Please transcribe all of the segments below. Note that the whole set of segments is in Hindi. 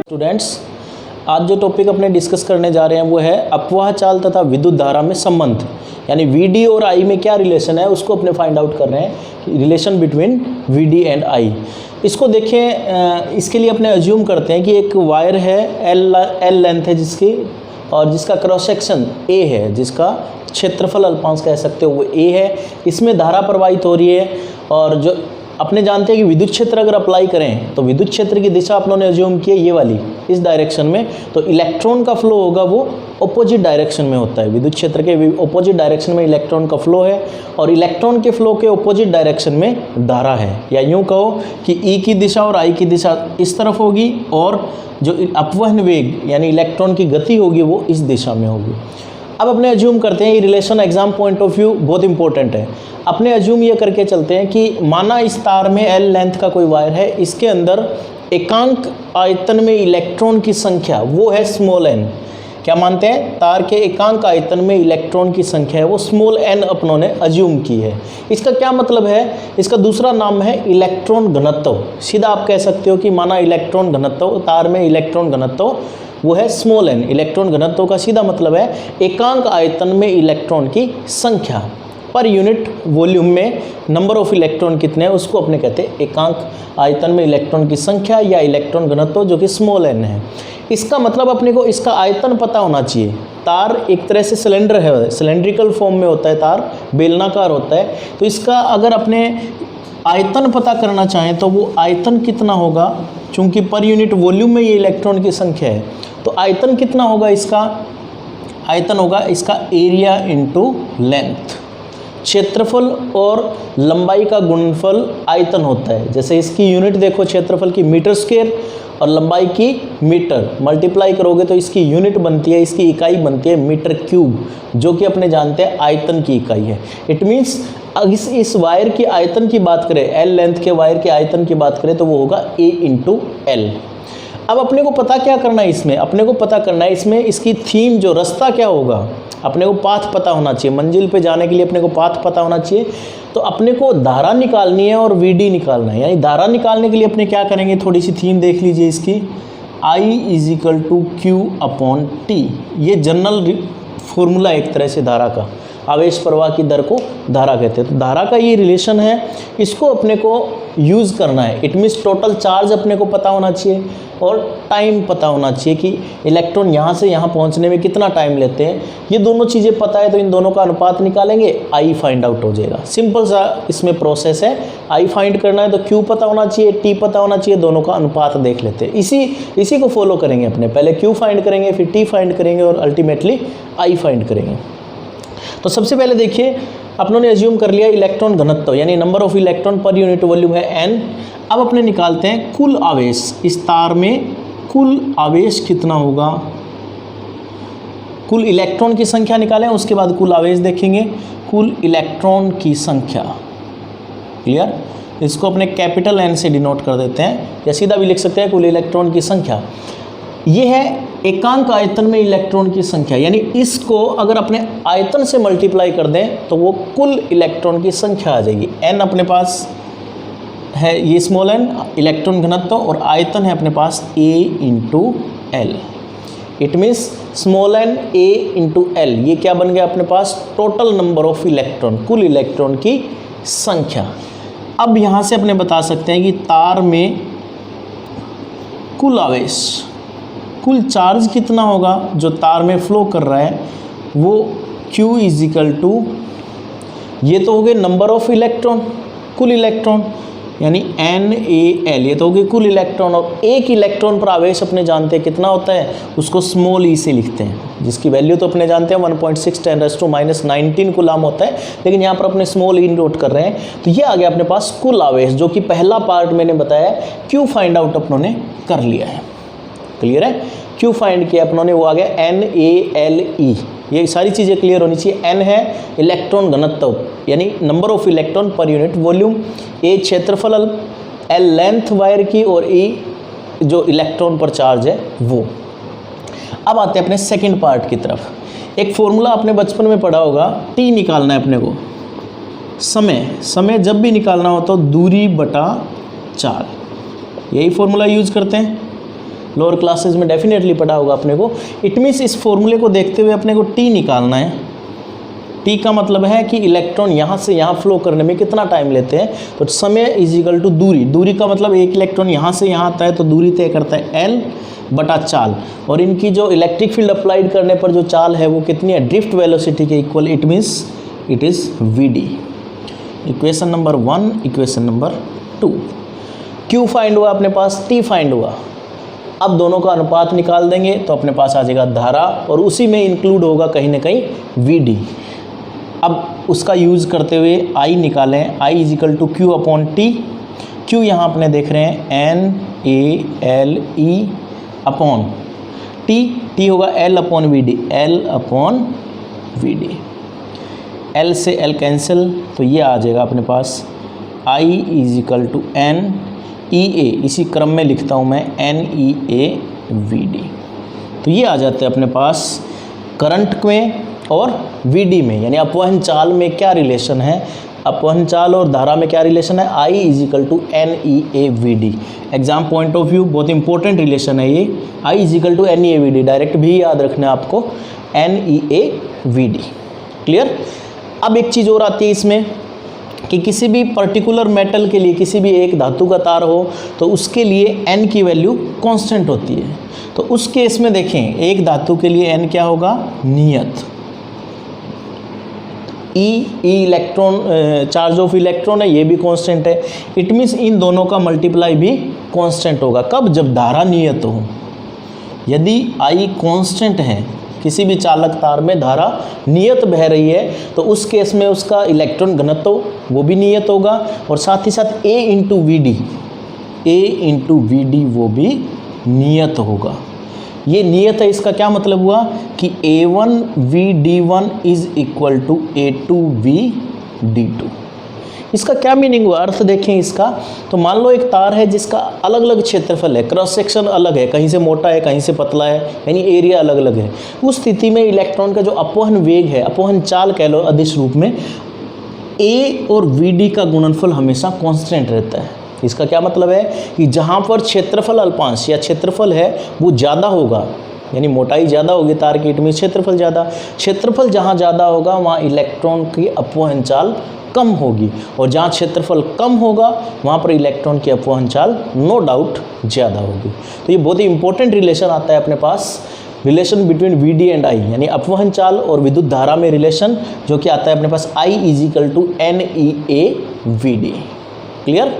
स्टूडेंट्स, आज जो टॉपिक अपने डिस्कस करने जा रहे हैं वो है अपवाह चाल तथा विद्युत धारा में संबंध, यानी वीडी और आई में क्या रिलेशन है उसको अपने फाइंड आउट कर रहे हैं, relation between VD and I. इसको देखें, इसके लिए अपने अज्यूम करते हैं कि एक वायर है, एल लेंथ है जिसकी, और जिसका क्रॉस सेक्शन ए है, जिसका क्षेत्रफल अल्पांश कह सकते हो वो ए है। इसमें धारा प्रवाहित हो रही है और जो अपने जानते हैं कि विद्युत क्षेत्र अगर अप्लाई करें तो विद्युत क्षेत्र की दिशा अपनों ने अज्यूम की है ये वाली, इस डायरेक्शन में, तो इलेक्ट्रॉन का फ्लो होगा वो ऑपोजिट डायरेक्शन में होता है। विद्युत क्षेत्र के ऑपोजिट डायरेक्शन में इलेक्ट्रॉन का फ्लो है और इलेक्ट्रॉन के फ्लो के ऑपोजिट डायरेक्शन में धारा है। या यूँ कहो कि ई की दिशा और आई की दिशा इस तरफ होगी और जो अपवहन वेग यानी इलेक्ट्रॉन की गति होगी वो इस दिशा में होगी। अब अपने अज्यूम करते हैं, ये relation exam point of view बहुत इंपॉर्टेंट है। अपने अज्यूम ये करके चलते हैं कि माना इस तार में एल लेंथ का कोई वायर है, इसके अंदर एकांक आयतन में इलेक्ट्रॉन की संख्या वो है स्मॉल एन। क्या मानते हैं? तार के एकांक आयतन में इलेक्ट्रॉन की संख्या है वो स्मॉल एन अपनों ने अज्यूम की है। इसका क्या मतलब है? इसका दूसरा नाम है इलेक्ट्रॉन घनत्व। सीधा आप कह सकते हो कि माना इलेक्ट्रॉन घनत्व, तार में इलेक्ट्रॉन घनत्व वो है स्मॉल एन। इलेक्ट्रॉन घनत्व का सीधा मतलब है एकांक आयतन में इलेक्ट्रॉन की संख्या, पर यूनिट वॉल्यूम में नंबर ऑफ इलेक्ट्रॉन कितने हैं उसको अपने कहते हैं एकांक आयतन में इलेक्ट्रॉन की संख्या या इलेक्ट्रॉन घनत्व, जो कि स्मॉल एन है। इसका मतलब अपने को इसका आयतन पता होना चाहिए। तार एक तरह से सिलेंडर है, सिलेंड्रिकल फॉर्म में होता है तार, बेलनाकार होता है, तो इसका अगर अपने आयतन पता करना चाहें तो वो आयतन कितना होगा, चूंकि पर यूनिट वॉल्यूम में ये इलेक्ट्रॉन की संख्या है, तो आयतन कितना होगा इसका? आयतन होगा इसका एरिया इनटू लेंथ। क्षेत्रफल और लंबाई का गुणनफल आयतन होता है। जैसे इसकी यूनिट देखो, क्षेत्रफल की मीटर स्क्वायर और लंबाई की मीटर, मल्टीप्लाई करोगे तो इसकी यूनिट बनती है, इसकी इकाई बनती है मीटर क्यूब, जो कि अपने जानते हैं आयतन की इकाई है। इट मीन्स इस वायर की आयतन की बात करें, एल लेंथ के वायर के आयतन की बात करें तो वो होगा ए इंटू एल। अब अपने को पता क्या करना है इसमें? अपने को पता करना है इसमें इसकी थीम, जो रास्ता क्या होगा, अपने को पाथ पता होना चाहिए। मंजिल पे जाने के लिए अपने को पाथ पता होना चाहिए। तो अपने को धारा निकालनी है और वीडी निकालना है। यानी धारा निकालने के लिए अपने क्या करेंगे, थोड़ी सी थीम देख लीजिए इसकी, I is equal to Q upon T. ये जनरल फॉर्मूला एक तरह से धारा का, आवेश प्रवाह की दर को धारा कहते हैं। तो धारा का ये रिलेशन है, इसको अपने को यूज़ करना है। इट मीन्स टोटल चार्ज अपने को पता होना चाहिए और टाइम पता होना चाहिए कि इलेक्ट्रॉन यहाँ से यहाँ पहुँचने में कितना टाइम लेते हैं। ये दोनों चीज़ें पता है तो इन दोनों का अनुपात निकालेंगे, आई फाइंड आउट हो जाएगा। सिंपल सा इसमें प्रोसेस है। आई फाइंड करना है तो क्यू पता होना चाहिए, टी पता होना चाहिए, दोनों का अनुपात देख लेते हैं। इसी को फॉलो करेंगे अपने, पहले क्यू फाइंड करेंगे, फिर टी फाइंड करेंगे और अल्टीमेटली आई फाइंड करेंगे। तो सबसे पहले देखिए, अपनों ने अज्यूम कर लिया इलेक्ट्रॉन घनत्व यानी number of electron per unit volume है एन। अब अपने निकालते हैं कुल आवेश। इस तार में कुल आवेश कितना होगा, कुल इलेक्ट्रॉन की संख्या निकालें, उसके बाद कुल आवेश देखेंगे। कुल इलेक्ट्रॉन की संख्या, क्लियर? इसको अपने कैपिटल एन से डिनोट कर देते हैं, या सीधा भी लिख सकते हैं कुल इलेक्ट्रॉन की संख्या। ये है एकांक आयतन में इलेक्ट्रॉन की संख्या, यानी इसको अगर अपने आयतन से मल्टीप्लाई कर दें तो वो कुल इलेक्ट्रॉन की संख्या आ जाएगी। एन अपने पास है ये स्मॉल एन, इलेक्ट्रॉन घनत्व, और आयतन है अपने पास A into L. It means small N A into L, ये क्या बन गया अपने पास? टोटल नंबर ऑफ इलेक्ट्रॉन, कुल इलेक्ट्रॉन की संख्या। अब यहाँ से अपने बता सकते हैं कि तार में कुल आवेश, कुल चार्ज कितना होगा जो तार में फ्लो कर रहा है, वो Q इजिकल टू, ये तो हो गए नंबर ऑफ इलेक्ट्रॉन, कुल इलेक्ट्रॉन, यानी NaL, ये तो हो गए कुल इलेक्ट्रॉन। और एक इलेक्ट्रॉन पर आवेश अपने जानते हैं कितना होता है, उसको स्मॉल ई से लिखते हैं, जिसकी वैल्यू तो अपने जानते हैं 1.6 × 10⁻⁹ कूलम होता है, लेकिन यहाँ पर अपने स्मॉल ई नोट कर रहे हैं। तो ये आ गया अपने पास कुल आवेश, जो कि पहला पार्ट मैंने बताया Q फाइंड आउट अपनों ने कर लिया है। क्लियर है? क्यू फाइंड किया अपनों ने, वो आ गया NaLe। ये सारी चीज़ें क्लियर होनी चाहिए। N है इलेक्ट्रॉन घनत्व यानी number of electron per unit volume, A क्षेत्रफल, L लेंथ वायर की, और E जो इलेक्ट्रॉन पर चार्ज है वो। अब आते हैं अपने सेकंड पार्ट की तरफ। एक फॉर्मूला आपने बचपन में पढ़ा होगा, T निकालना है अपने को, समय जब भी निकालना हो तो दूरी बटा चाल, यही फॉर्मूला यूज करते हैं। लोअर क्लासेस में डेफिनेटली पढ़ा होगा अपने को। इट मीन्स इस फॉर्मूले को देखते हुए अपने को टी निकालना है। टी का मतलब है कि इलेक्ट्रॉन यहाँ से यहाँ फ्लो करने में कितना टाइम लेते हैं, तो समय इज इक्वल टू दूरी। दूरी का मतलब एक इलेक्ट्रॉन यहाँ से यहाँ आता है तो दूरी तय करता है एल बटा चाल, और इनकी जो इलेक्ट्रिक फील्ड अप्लाइड करने पर जो चाल है वो कितनी है, ड्रिफ्ट वेलोसिटी के equal. It means it is V D. Equation number 1, equation number 2। Q find हुआ अपने पास, टी फाइंड हुआ। अब दोनों का अनुपात निकाल देंगे तो अपने पास आ जाएगा धारा, और उसी में इंक्लूड होगा कहीं ना कहीं वी डी। अब उसका यूज़ करते हुए आई निकालें, I is equal to Q upon T. Q यहाँ अपने देख रहे हैं N A L E upon T, T होगा L upon V D, L upon V D. L से एल कैंसिल, तो ये आ जाएगा अपने पास I is equal to N E A, इसी क्रम में लिखता हूँ मैं N E A V D. तो ये आ जाते हैं अपने पास करंट में और वी डी में, यानी अपवहन चाल में क्या रिलेशन है, अपवहन चाल और धारा में क्या रिलेशन है, I is equal to N E A V D. Exam point of view बहुत इंपॉर्टेंट रिलेशन है ये, I is equal to N E A V D, direct भी याद रखना है आपको, N E A V D. Clear. अब एक चीज़ और आती है इसमें कि किसी भी पर्टिकुलर मेटल के लिए, किसी भी एक धातु का तार हो तो उसके लिए n की वैल्यू कांस्टेंट होती है। तो उस केस में देखें एक धातु के लिए n क्या होगा, नियत। ई इलेक्ट्रॉन, चार्ज ऑफ इलेक्ट्रॉन है, ये भी कांस्टेंट है। इट मीन्स इन दोनों का मल्टीप्लाई भी कांस्टेंट होगा। कब, जब धारा नियत हो। यदि I कांस्टेंट है, किसी भी चालक तार में धारा नियत बह रही है, तो उस केस में उसका इलेक्ट्रॉन घनत्व वो भी नियत होगा, और साथ ही साथ A into V D, A into V D वो भी नियत होगा। ये नियत है, इसका क्या मतलब हुआ कि A1 VD1 is equal to A2 VD2। इसका क्या मीनिंग हुआ, अर्थ देखें इसका। तो मान लो एक तार है जिसका अलग अलग क्षेत्रफल है, क्रॉस सेक्शन अलग है, कहीं से मोटा है कहीं से पतला है, यानी एरिया अलग अलग है। उस स्थिति में इलेक्ट्रॉन का जो अपवहन वेग है, अपवहन चाल कह लो अदिश रूप में, A और VD का गुणनफल हमेशा कांस्टेंट रहता है। इसका क्या मतलब है कि जहाँ पर क्षेत्रफल अल्पांश या क्षेत्रफल है वो ज़्यादा होगा, यानी मोटाई ज़्यादा होगी तार की, इट मीन्स क्षेत्रफल ज़्यादा। क्षेत्रफल जहाँ ज़्यादा होगा वहाँ इलेक्ट्रॉन की अपवहन चाल कम होगी, और जहाँ क्षेत्रफल कम होगा वहाँ पर इलेक्ट्रॉन की अपवहन चाल नो डाउट ज़्यादा होगी। तो ये बहुत ही इंपॉर्टेंट रिलेशन आता है अपने पास, relation between V D and I, यानी अपवहन चाल और विद्युत धारा में रिलेशन, जो कि आता है अपने पास I is equal to N E A V D. Clear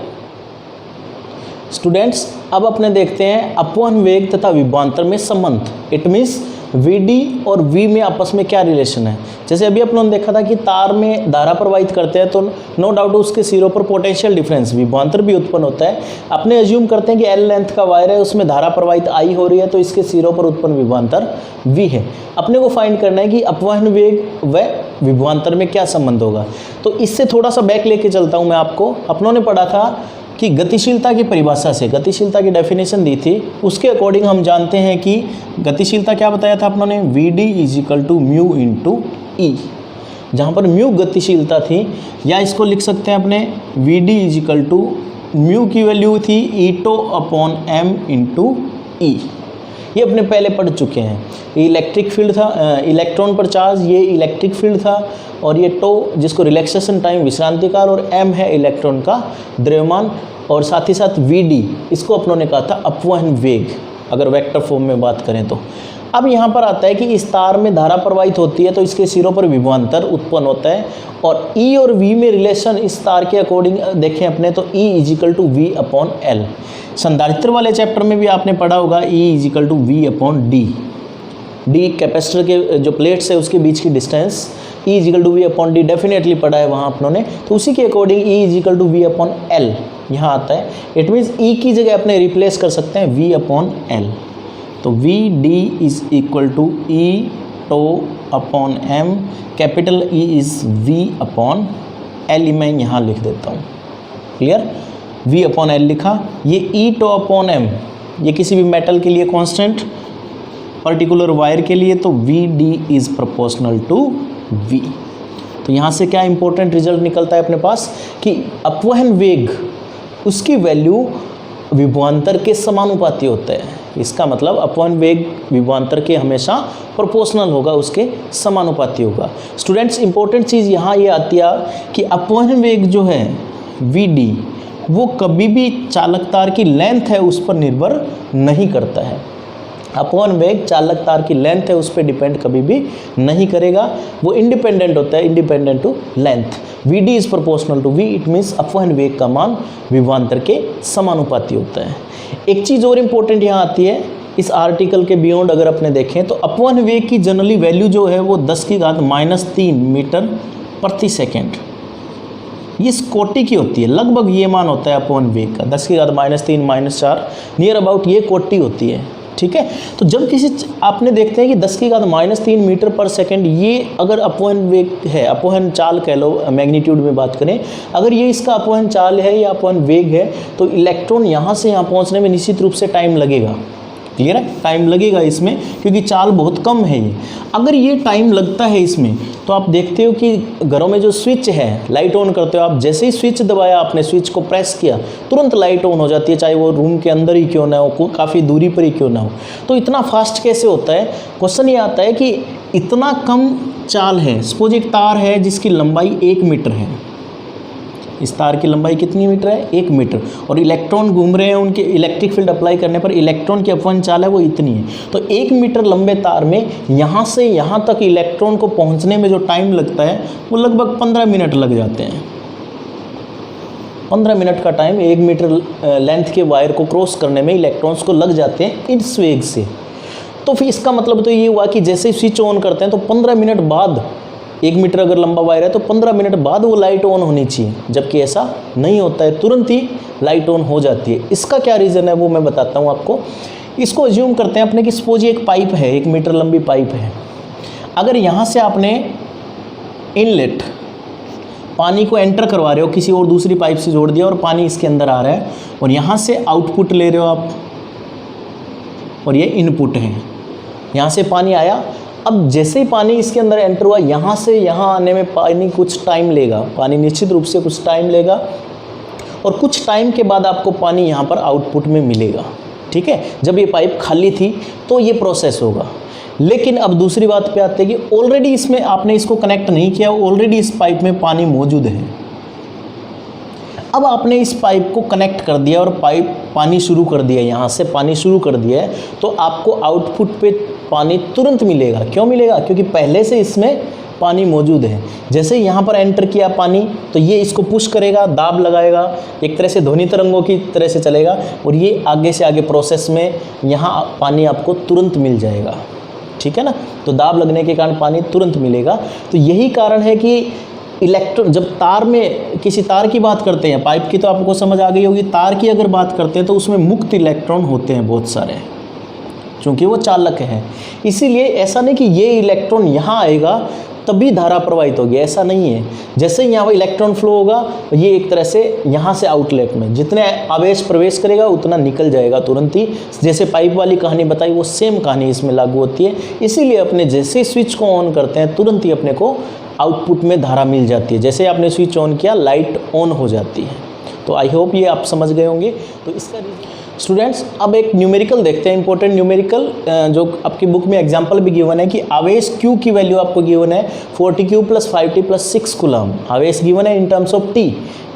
students. अब अपने देखते हैं अपवहन वेग तथा विभवांतर में संबंध। इट मीन्स वी डी और वी में आपस में क्या रिलेशन है। जैसे अभी अपने देखा था कि तार में धारा प्रवाहित करते हैं तो नो डाउट उसके सिरों पर पोटेंशियल डिफरेंस विभवांतर भी उत्पन्न होता है। अपने एज्यूम करते हैं कि एल लेंथ का वायर है, उसमें धारा प्रवाहित आई हो रही है, तो इसके सिरों पर उत्पन्न विभवांतर वी है। अपने को फाइंड करना है कि अपवहन वेग व विभवांतर में क्या संबंध होगा। तो इससे थोड़ा सा बैक लेके चलता हूँ मैं आपको। अपनों ने पढ़ा था कि गतिशीलता की परिभाषा से, गतिशीलता की डेफिनेशन दी थी, उसके अकॉर्डिंग हम जानते हैं कि गतिशीलता क्या बताया था अपनों ने, V D is equal to mu into E. जहाँ पर म्यू गतिशीलता थी, या इसको लिख सकते हैं अपने V D is equal to mu की वैल्यू थी ईटो अपॉन एम इंटू ई। ये अपने पहले पढ़ चुके हैं। ये इलेक्ट्रिक फील्ड था, इलेक्ट्रॉन पर चार्ज, ये इलेक्ट्रिक फील्ड था, और ये टो जिसको रिलैक्सेशन टाइम विश्रांति काल, और एम है इलेक्ट्रॉन का द्रव्यमान, और साथ ही साथ वी डी इसको अपनों ने कहा था अपवहन वेग, अगर वेक्टर फॉर्म में बात करें तो। अब यहाँ पर आता है कि इस तार में धारा प्रवाहित होती है तो इसके सिरों पर विभवांतर उत्पन्न होता है, और ई और वी में रिलेशन इस तार के अकॉर्डिंग देखें अपने तो E is equal to V upon L. संधारित्र वाले चैप्टर में भी आपने पढ़ा होगा E is equal to V upon D. D capacitor के जो प्लेट्स है उसके बीच की distance, E is equal to V upon D definitely पढ़ा है वहाँ अपनों ने। तो उसी के according E is equal to V upon L यहाँ आता है। इट मीन्स ई की जगह अपने रिप्लेस कर सकते हैं वी अपॉन एल। तो V D is equal to E tau upon M, capital E is V upon L, मैं यहाँ लिख देता हूँ। क्लियर, वी अपॉन एल लिखा। ये ई टो अपॉन एम ये किसी भी मेटल के लिए कांस्टेंट, पर्टिकुलर वायर के लिए तो V D is proportional to V. तो यहाँ से क्या इंपॉर्टेंट रिजल्ट निकलता है अपने पास कि अपवहन वेग उसकी वैल्यू विभवांतर के समानुपाती होता है। इसका मतलब अपवहन वेग विभवांतर के हमेशा प्रोपोर्शनल होगा, उसके समानुपाती होगा। स्टूडेंट्स इंपॉर्टेंट चीज़ यहाँ ये आती है कि अपवहन वेग जो है Vd वो कभी भी चालक तार की लेंथ है उस पर निर्भर नहीं करता है। अपवहन वेग चालक तार की लेंथ है उस पर डिपेंड कभी भी नहीं करेगा, वो इंडिपेंडेंट होता है, independent to length. Vd is proportional to V, it means अपवहन वेग का मान विभवांतर के समानुपाती होता है। एक चीज़ और इम्पोर्टेंट यहाँ आती है, इस आर्टिकल के बियॉन्ड अगर अपने देखें तो अपवहन वेग की जनरली वैल्यू जो है वो 10⁻³ मीटर प्रति सेकेंड ये इस कोटि की होती है। लगभग ये मान होता है अपवहन वेग का 10⁻³ -4 नियर अबाउट ये कोटि होती है। ठीक है, तो जब किसी आपने देखते हैं कि 10⁻³ मीटर पर सेकेंड ये अगर अपवहन वेग है, अपवहन चाल कह लो, मैग्नीट्यूड में बात करें, अगर ये इसका अपवहन चाल है या अपवहन वेग है तो इलेक्ट्रॉन यहाँ से यहाँ पहुँचने में निश्चित रूप से टाइम लगेगा। क्लियर है, टाइम लगेगा इसमें क्योंकि चाल बहुत कम है ये। अगर ये टाइम लगता है इसमें तो आप देखते हो कि घरों में जो स्विच है, लाइट ऑन करते हो आप, जैसे ही स्विच दबाया, आपने स्विच को प्रेस किया, तुरंत लाइट ऑन हो जाती है, चाहे वो रूम के अंदर ही क्यों ना हो, काफ़ी दूरी पर ही क्यों ना हो। तो इतना फास्ट कैसे होता है? क्वेश्चन ये आता है कि इतना कम चाल है। सपोज एक तार है जिसकी लंबाई 1 मीटर है, इस तार की लंबाई कितनी मीटर है? 1 मीटर, और इलेक्ट्रॉन घूम रहे हैं, उनके इलेक्ट्रिक फील्ड अप्लाई करने पर इलेक्ट्रॉन की अपवहन चाल है वो इतनी है। तो 1 मीटर लंबे तार में यहाँ से यहाँ तक इलेक्ट्रॉन को पहुँचने में जो टाइम लगता है वो लगभग 15 मिनट लग जाते हैं। 15 मिनट का टाइम 1 मीटर लेंथ के वायर को क्रॉस करने में इलेक्ट्रॉन्स को लग जाते हैं इस वेग से। तो फिर इसका मतलब तो ये हुआ कि जैसे ही स्विच ऑन करते हैं तो 15 मिनट बाद, 1 मीटर अगर लंबा वायर है तो 15 मिनट बाद वो लाइट ऑन होनी चाहिए, जबकि ऐसा नहीं होता है, तुरंत ही लाइट ऑन हो जाती है। इसका क्या रीज़न है वो मैं बताता हूँ आपको। इसको अज्यूम करते हैं अपने कि सपोज ये एक पाइप है, 1 मीटर लंबी पाइप है। अगर यहाँ से आपने इनलेट पानी को एंटर करवा रहे हो, किसी और दूसरी पाइप से जोड़ दिया और पानी इसके अंदर आ रहा है, और यहाँ से आउटपुट ले रहे हो आप, और ये इनपुट है, यहाँ से पानी आया। अब जैसे ही पानी इसके अंदर एंटर हुआ, यहाँ से यहाँ आने में पानी कुछ टाइम लेगा, पानी निश्चित रूप से कुछ टाइम लेगा, और कुछ टाइम के बाद आपको पानी यहाँ पर आउटपुट में मिलेगा। ठीक है, जब ये पाइप खाली थी तो ये प्रोसेस होगा। लेकिन अब दूसरी बात पे आते हैं कि ऑलरेडी इसमें आपने इसको कनेक्ट नहीं किया, ऑलरेडी इस पाइप में पानी मौजूद है। अब आपने इस पाइप को कनेक्ट कर दिया और पाइप पानी शुरू कर दिया, यहाँ से पानी शुरू कर दिया है, तो आपको आउटपुट पे पानी तुरंत मिलेगा। क्यों मिलेगा? क्योंकि पहले से इसमें पानी मौजूद है। जैसे यहाँ पर एंटर किया पानी तो ये इसको पुश करेगा, दाब लगाएगा, एक तरह से ध्वनि तरंगों की तरह से चलेगा, और ये आगे से आगे प्रोसेस में यहाँ पानी आपको तुरंत मिल जाएगा। ठीक है ना, तो दाब लगने के कारण पानी तुरंत मिलेगा। तो यही कारण है कि इलेक्ट्रॉन, जब तार में, किसी तार की बात करते हैं, पाइप की तो आपको समझ आ गई होगी, तार की अगर बात करते हैं तो उसमें मुक्त इलेक्ट्रॉन होते हैं बहुत सारे, क्योंकि वो चालक है। इसीलिए ऐसा नहीं कि ये इलेक्ट्रॉन यहाँ आएगा तभी धारा प्रवाहित होगी, ऐसा नहीं है। जैसे ही यहाँ पर इलेक्ट्रॉन फ्लो होगा, ये एक तरह से यहाँ से आउटलेट में जितने आवेश प्रवेश करेगा उतना निकल जाएगा तुरंत ही। जैसे पाइप वाली कहानी बताई, वो सेम कहानी इसमें लागू होती है। इसीलिए अपने जैसे स्विच को ऑन करते हैं तुरंत ही अपने को आउटपुट में धारा मिल जाती है। जैसे आपने स्विच ऑन किया, लाइट ऑन हो जाती है। तो आई होप ये आप समझ गए होंगे। तो इसका स्टूडेंट्स अब एक न्यूमेरिकल देखते हैं, इंपॉर्टेंट न्यूमेरिकल, जो आपकी बुक में एग्जांपल भी गिवन है कि आवेश Q की वैल्यू आपको गिवन है 40Q + 5T + 6 कूलम। आवेश गिवन है इन टर्म्स ऑफ टी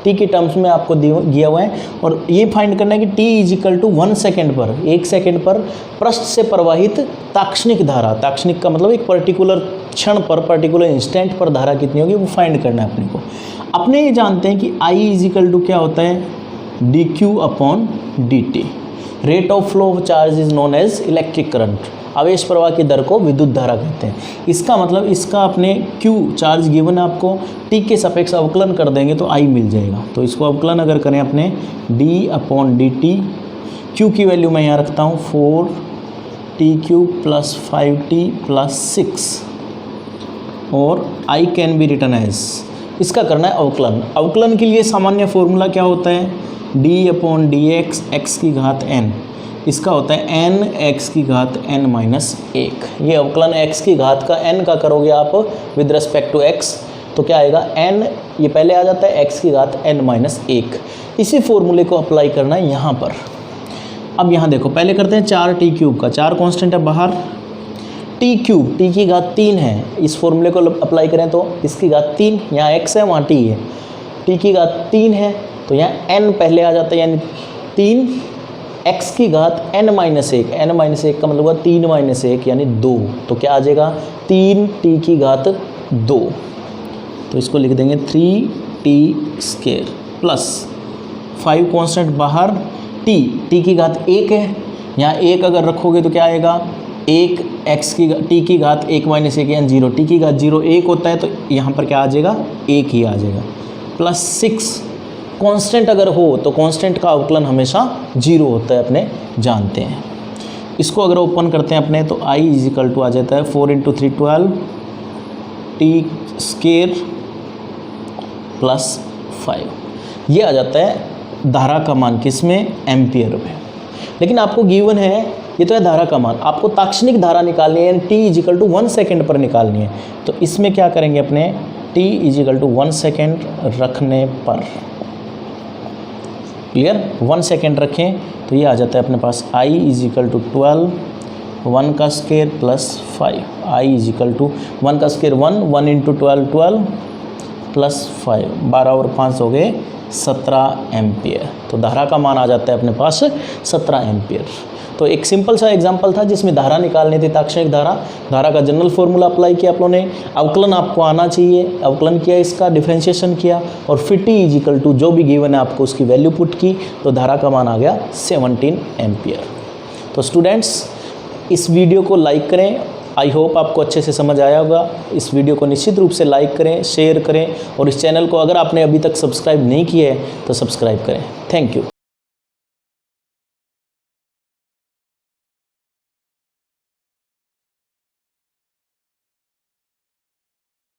की टर्म्स में आपको दिया हुआ है, और ये फाइंड करना है कि T = 1 सेकेंड पर, 1 सेकेंड पर पृष्ठ से प्रवाहित ताक्षणिक धारा, ताक्षणिक का मतलब एक पर्टिकुलर क्षण पर, पर्टिकुलर इंस्टेंट पर धारा कितनी होगी वो फाइंड करना है अपने को। अपने ये जानते हैं कि I = क्या होता है? dQ/dt। Rate of flow of charge is known as electric current. आवेश प्रवाह की दर को विद्युत धारा कहते हैं। इसका मतलब इसका अपने Q चार्ज गिवन है आपको, T के सापेक्ष अवकलन कर देंगे तो I मिल जाएगा। तो इसको अवकलन अगर करें अपने d/dt, Q की वैल्यू मैं यहाँ रखता हूँ 4TQ + 5T + 6, और I can be written as, इसका करना है अवकलन। अवकलन के लिए सामान्य फॉर्मूला क्या होता है? d/dx x⁻n, इसका होता है n x⁻n-1। ये अवकलन x की घात का n का करोगे आप विद रिस्पेक्ट टू x तो क्या आएगा? n, ये पहले आ जाता है x⁻n-1। इसी फॉर्मूले को अप्लाई करना है यहाँ पर। अब यहाँ देखो, पहले करते हैं 4t क्यूब का, 4 कांस्टेंट है बाहर, t क्यूब, t की घात 3 है, इस फॉर्मूले को अप्लाई करें तो इसकी घात 3, यहाँ x है वहाँ t है, t की घात 3 है तो यहाँ n पहले आ जाता है, यानी 3 x की घात n माइनस 1, n माइनस 1 का मतलब हुआ 3 माइनस 1 यानी 2, तो क्या आ जाएगा 3t की घात 2, तो इसको लिख देंगे 3t स्क्वायर प्लस 5 कांस्टेंट बाहर, t की घात 1 है, यहाँ 1 अगर रखोगे तो क्या आएगा 1 x की t की घात 1 माइनस 1 यानी 0, t की घात 0 1 होता है तो यहाँ पर क्या आ जाएगा 1 ही आ जाएगा, प्लस 6 कांस्टेंट अगर हो तो कांस्टेंट का अवकलन हमेशा 0 होता है, अपने जानते हैं। इसको अगर ओपन करते हैं अपने तो i इज इक्वल टू आ जाता है 4 × 3 12 t स्क्वायर प्लस 5, ये आ जाता है धारा का मान, किसमें एम्पियर में। लेकिन आपको गिवन है, ये तो है धारा का मान, आपको ताक्षणिक धारा निकालनी है, यानी t is equal to 1 second पर निकालनी है, तो इसमें क्या करेंगे अपने t is equal to 1 second रखने पर, क्लियर, 1 सेकेंड रखें तो ये आ जाता है अपने पास i इज इक्वल टू 12, 1 का square plus 5, i is equal to 1 का स्क्वायर 1 × 12 12 प्लस 5, 12 और 5 हो गए 17 एम्पियर, तो धारा का मान आ जाता है अपने पास 17 एम्पियर। तो एक सिंपल सा एग्जांपल था जिसमें धारा निकालनी थी, ताक्षणिक धारा का जनरल फॉर्मूला अप्लाई किया आप लोगों ने, अवकलन आपको आना चाहिए, अवकलन किया, इसका डिफरेंशिएशन किया और फिर t इज इक्वल टू जो भी गिवन है आपको उसकी वैल्यू पुट की, तो धारा का मान आ गया 17 एम्पियर। तो स्टूडेंट्स इस वीडियो को लाइक करें, आई होप आपको अच्छे से समझ आया होगा। इस वीडियो को निश्चित रूप से लाइक करें, शेयर करें और इस चैनल को अगर आपने अभी तक सब्सक्राइब नहीं किया है तो सब्सक्राइब करें। Thank you.